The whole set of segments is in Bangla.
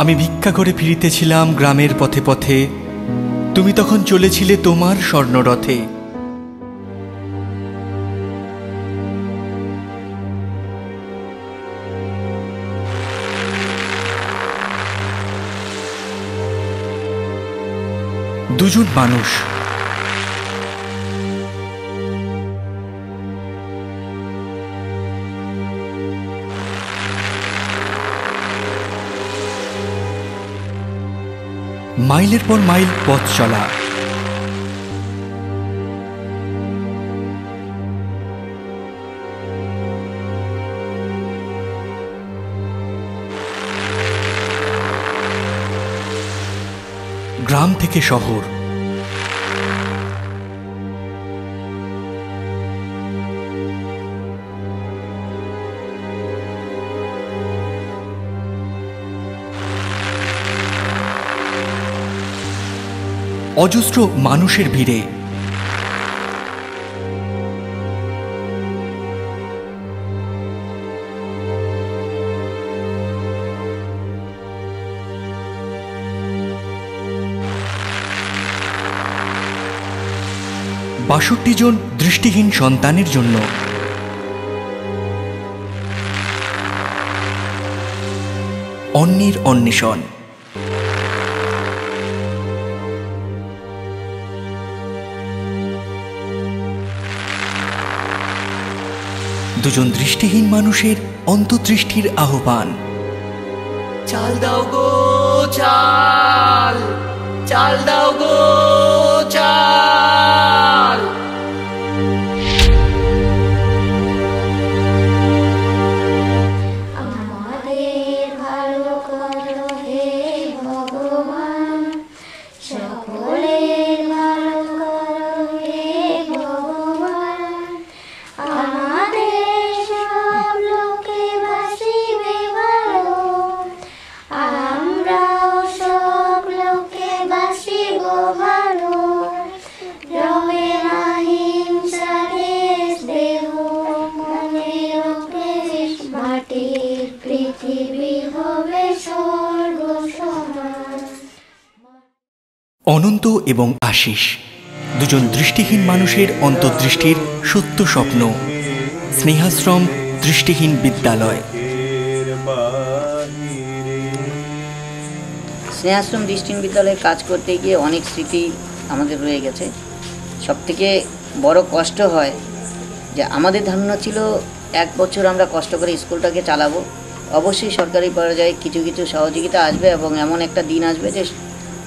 আমি ভিক্ষা করে ফিরিতেছিলাম গ্রামের পথে পথে, তুমি তখন চলেছিলে তোমার স্বর্ণরথে। দুজন মানুষ, মাইলের পর মাইল পথ চলা। গ্রাম থেকে শহর, অজস্র মানুষের ভিড়ে। বাষট্টি জন দৃষ্টিহীন সন্তানের জন্য অন্যের অন্বেষণ। দুজন দৃষ্টিহীন মানুষের অন্তর্দৃষ্টির আহ্বান। চাল দাও গো চাল, চাল দাও গো চাল। আমাদের ভালো করো হে ভগবান, সকলের ভালো করো হে ভগবান। আমাদের সব লোকে বাসিবে ভালো, আমরাও সব লোকে বাসিব ভালো। রবে না হিংসা দেশ দেহ মনের ক্লেশ, মাটির পৃথিবী হবে স্বর্গ সমান। অনন্ত এবং আশিস, দুজন দৃষ্টিহীন মানুষের অন্তর্দৃষ্টির সত্য স্বপ্ন। স্নেহাশ্রম দৃষ্টিহীন বিদ্যালয়। স্নেহাশ্রম দৃষ্টিহীন বিদ্যালয়ে কাজ করতে গিয়ে অনেক স্মৃতি আমাদের রয়ে গেছে। সবথেকে বড় কষ্ট হয় যে আমাদের ধারণা ছিল 1 বছর আমরা কষ্ট করে স্কুলটাকে চালাবো, অবশ্যই সরকারি পর্যায়ে কিছু কিছু সহযোগিতা আসবে এবং এমন একটা দিন আসবে যে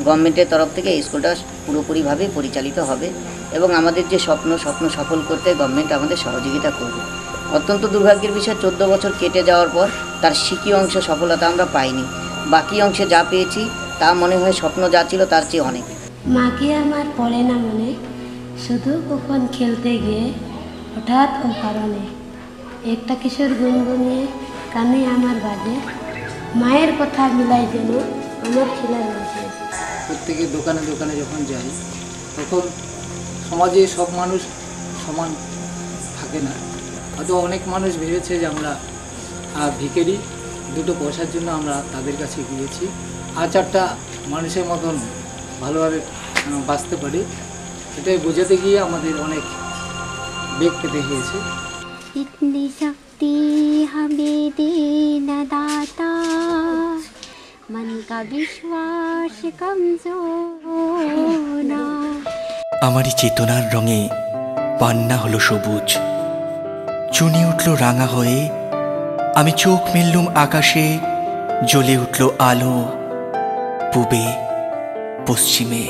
গভর্নমেন্টের তরফ থেকে স্কুলটা পুরোপুরিভাবে পরিচালিত হবে এবং আমাদের যে স্বপ্ন সফল করতে গভর্নমেন্ট আমাদের সহযোগিতা করবে। অত্যন্ত দুর্ভাগ্যের বিষয় 14 বছর কেটে যাওয়ার পর তার শিকি অংশ সফলতা আমরা পাইনি। বাকি অংশে যা পেয়েছি তা মনে হয় স্বপ্ন যা ছিল তার চেয়ে অনেক। মাকে আমার পড়ে না মনে, শুধু কখন খেলতে গিয়ে হঠাৎ ও কারণে একটা কিশোর গুনগুনিয়ে কানে আমার বাজে, মায়ের কথা মিলাই যেন আমার খেলার মাঝে। প্রত্যেকে দোকানে দোকানে যখন যাই তখন সমাজে সব মানুষ সমান থাকে না। হয়তো অনেক মানুষ ভেবেছে যে আমরা ভিখারি, 2 পয়সার জন্য আমরা তাদের কাছে গিয়েছি। আচারটা মানুষের মতন ভালোভাবে বাঁচতে পারি, এটাই বোঝাতে গিয়ে আমাদের অনেক বেগ পেতে হয়েছে। इतनी शक्ति हमें देना दाता, मन का विश्वास कमजोर ना। আমারই চেতনার রঙে পান্না হলো সবুজ, চুনি উঠল রাঙা হয়ে। আমি চোখ মেললুম আকাশে, জ্বলে উঠল আলো পূবে পশ্চিমে।